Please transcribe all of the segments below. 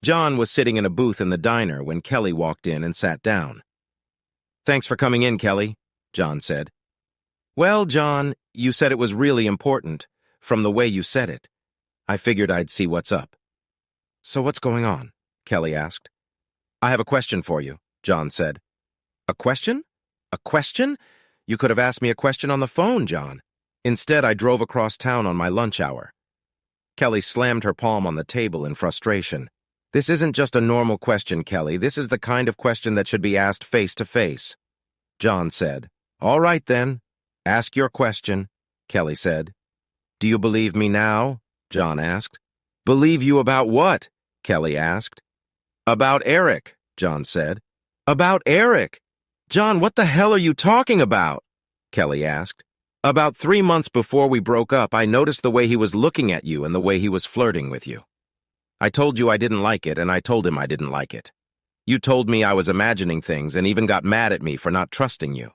John was sitting in a booth in the diner when Kelly walked in and sat down. "Thanks for coming in, Kelly," John said. "Well, John, you said it was really important, from the way you said it. I figured I'd see what's up." "So what's going on?" Kelly asked. "I have a question for you," John said. "A question? A question? You could have asked me a question on the phone, John. Instead, I drove across town on my lunch hour." Kelly slammed her palm on the table in frustration. "This isn't just a normal question, Kelly. This is the kind of question that should be asked face to face." John said. "All right, then. Ask your question," Kelly said. "Do you believe me now?" John asked. "Believe you about what?" Kelly asked. "About Eric," John said. "About Eric? John, what the hell are you talking about?" Kelly asked. "About 3 months before we broke up, I noticed the way he was looking at you and the way he was flirting with you. I told you I didn't like it, and I told him I didn't like it. You told me I was imagining things and even got mad at me for not trusting you.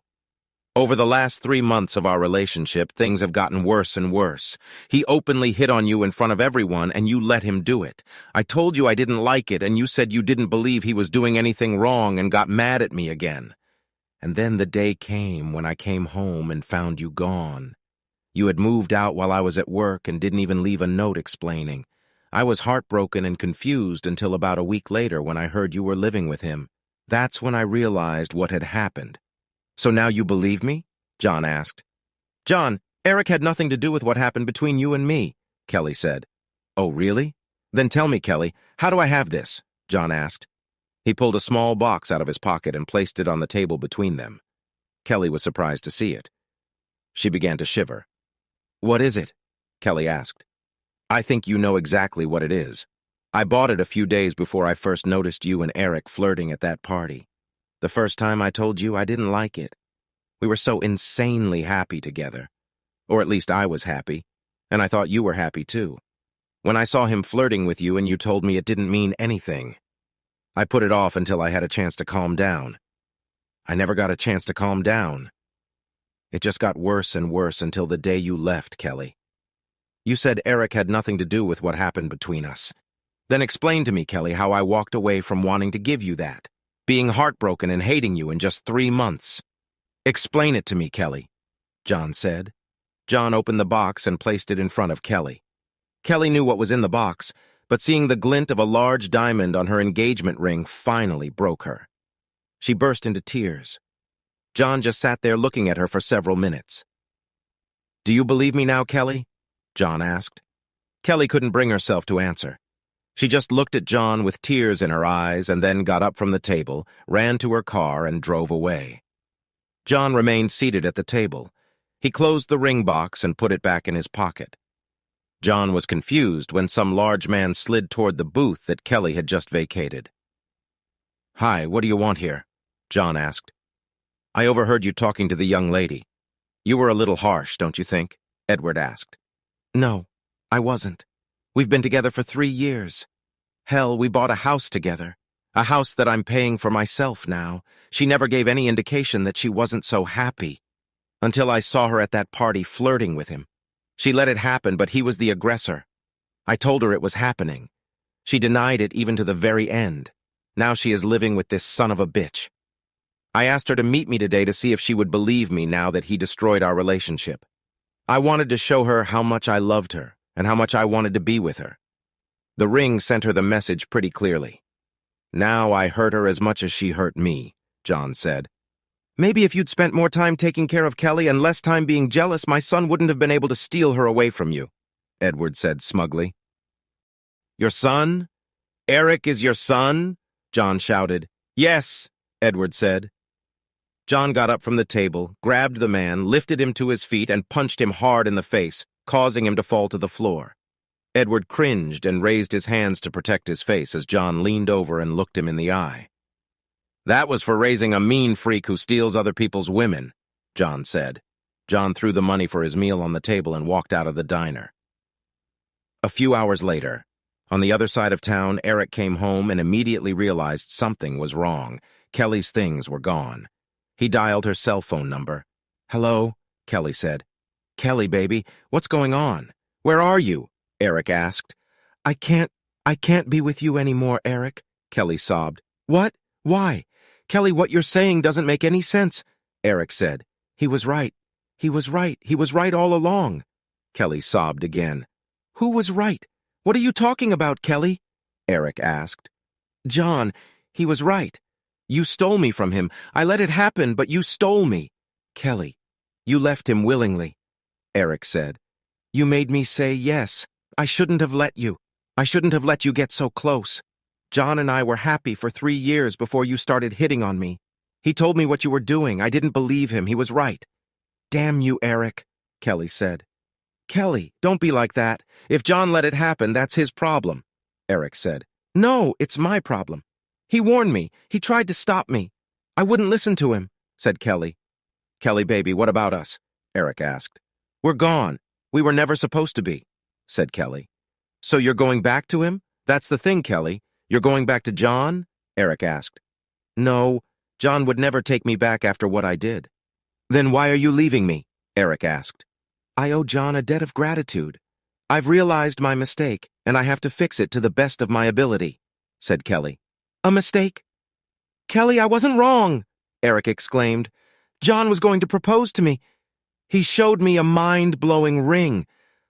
Over the last 3 months of our relationship, things have gotten worse and worse. He openly hit on you in front of everyone, and you let him do it. I told you I didn't like it, and you said you didn't believe he was doing anything wrong and got mad at me again. And then the day came when I came home and found you gone. You had moved out while I was at work and didn't even leave a note explaining. I was heartbroken and confused until about a week later when I heard you were living with him. That's when I realized what had happened." "So now you believe me?" John asked. "John, Eric had nothing to do with what happened between you and me," Kelly said. "Oh, really? Then tell me, Kelly, how do I have this?" John asked. He pulled a small box out of his pocket and placed it on the table between them. Kelly was surprised to see it. She began to shiver. "What is it?" Kelly asked. "I think you know exactly what it is. I bought it a few days before I first noticed you and Eric flirting at that party. The first time I told you I didn't like it. We were so insanely happy together. Or at least I was happy, and I thought you were happy too. When I saw him flirting with you and you told me it didn't mean anything, I put it off until I had a chance to calm down. I never got a chance to calm down. It just got worse and worse until the day you left, Kelly. You said Eric had nothing to do with what happened between us. Then explain to me, Kelly, how I walked away from wanting to give you that, being heartbroken and hating you in just 3 months. Explain it to me, Kelly," John said. John opened the box and placed it in front of Kelly. Kelly knew what was in the box, but seeing the glint of a large diamond on her engagement ring finally broke her. She burst into tears. John just sat there looking at her for several minutes. "Do you believe me now, Kelly?" John asked. Kelly couldn't bring herself to answer. She just looked at John with tears in her eyes and then got up from the table, ran to her car, and drove away. John remained seated at the table. He closed the ring box and put it back in his pocket. John was confused when some large man slid toward the booth that Kelly had just vacated. "Hi, what do you want here?" John asked. "I overheard you talking to the young lady. You were a little harsh, don't you think?" Edward asked. "No, I wasn't. We've been together for 3 years. Hell, we bought a house together. A house that I'm paying for myself now. She never gave any indication that she wasn't so happy. Until I saw her at that party flirting with him. She let it happen, but he was the aggressor. I told her it was happening. She denied it even to the very end. Now she is living with this son of a bitch. I asked her to meet me today to see if she would believe me now that he destroyed our relationship. I wanted to show her how much I loved her and how much I wanted to be with her. The ring sent her the message pretty clearly. Now I hurt her as much as she hurt me," John said. "Maybe if you'd spent more time taking care of Kelly and less time being jealous, my son wouldn't have been able to steal her away from you," Edward said smugly. "Your son? Eric is your son?" John shouted. "Yes," Edward said. John got up from the table, grabbed the man, lifted him to his feet, and punched him hard in the face, causing him to fall to the floor. Edward cringed and raised his hands to protect his face as John leaned over and looked him in the eye. "That was for raising a mean freak who steals other people's women," John said. John threw the money for his meal on the table and walked out of the diner. A few hours later, on the other side of town, Eric came home and immediately realized something was wrong. Kelly's things were gone. He dialed her cell phone number. "Hello," Kelly said. "Kelly, baby, what's going on? Where are you?" Eric asked. I I can't be with you anymore, Eric, Kelly sobbed. What? Why? Kelly, what you're saying doesn't make any sense, Eric said. He was right. He was right. He was right all along. Kelly sobbed again. Who was right? What are you talking about, Kelly? Eric asked. John, he was right. You stole me from him. I let it happen, but you stole me. Kelly, you left him willingly, Eric said. You made me say yes. I shouldn't have let you. I shouldn't have let you get so close. John and I were happy for 3 years before you started hitting on me. He told me what you were doing. I didn't believe him. He was right. Damn you, Eric, Kelly said. Kelly, don't be like that. If John let it happen, that's his problem, Eric said. No, it's my problem. He warned me. He tried to stop me. I wouldn't listen to him, said Kelly. Kelly, baby, what about us? Eric asked. We're gone. We were never supposed to be, said Kelly. So you're going back to him? That's the thing, Kelly. You're going back to John? Eric asked. No, John would never take me back after what I did. Then why are you leaving me? Eric asked. I owe John a debt of gratitude. I've realized my mistake, and I have to fix it to the best of my ability, said Kelly. A mistake? Kelly, I wasn't wrong, Eric exclaimed. John was going to propose to me. He showed me a mind-blowing ring.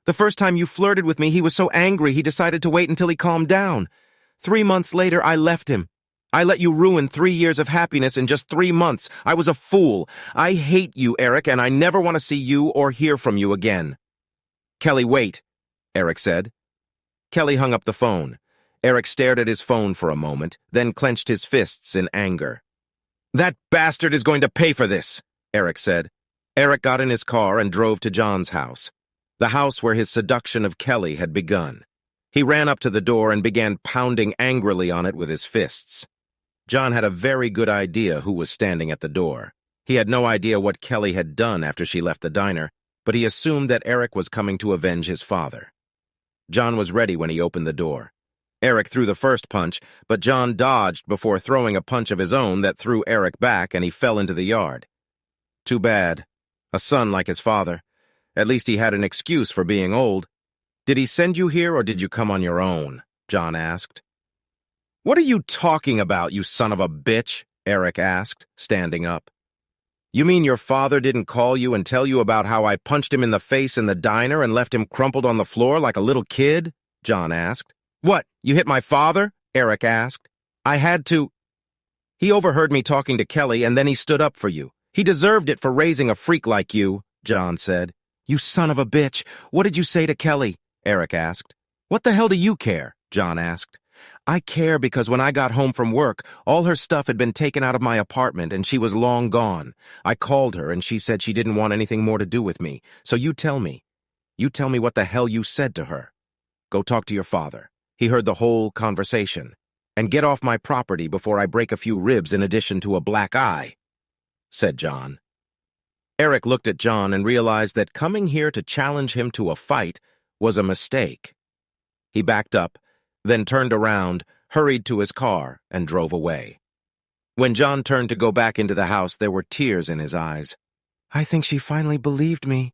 The first time you flirted with me, he was so angry he decided to wait until he calmed down. 3 months later, I left him. I let you ruin 3 years of happiness in just 3 months. I was a fool. I hate you, Eric, and I never want to see you or hear from you again. Kelly, wait, Eric said. Kelly hung up the phone. Eric stared at his phone for a moment, then clenched his fists in anger. That bastard is going to pay for this, Eric said. Eric got in his car and drove to John's house, the house where his seduction of Kelly had begun. He ran up to the door and began pounding angrily on it with his fists. John had a very good idea who was standing at the door. He had no idea what Kelly had done after she left the diner, but he assumed that Eric was coming to avenge his father. John was ready when he opened the door. Eric threw the first punch, but John dodged before throwing a punch of his own that threw Eric back and he fell into the yard. Too bad. A son like his father. At least he had an excuse for being old. Did he send you here or did you come on your own? John asked. What are you talking about, you son of a bitch? Eric asked, standing up. You mean your father didn't call you and tell you about how I punched him in the face in the diner and left him crumpled on the floor like a little kid? John asked. What, you hit my father? Eric asked. I had to. He overheard me talking to Kelly and then he stood up for you. He deserved it for raising a freak like you, John said. You son of a bitch, what did you say to Kelly? Eric asked. What the hell do you care? John asked. I care because when I got home from work, all her stuff had been taken out of my apartment and she was long gone. I called her and she said she didn't want anything more to do with me. So you tell me. You tell me what the hell you said to her. Go talk to your father. He heard the whole conversation. And get off my property before I break a few ribs in addition to a black eye, said John. Eric looked at John and realized that coming here to challenge him to a fight was a mistake. He backed up, then turned around, hurried to his car, and drove away. When John turned to go back into the house, there were tears in his eyes. I think she finally believed me,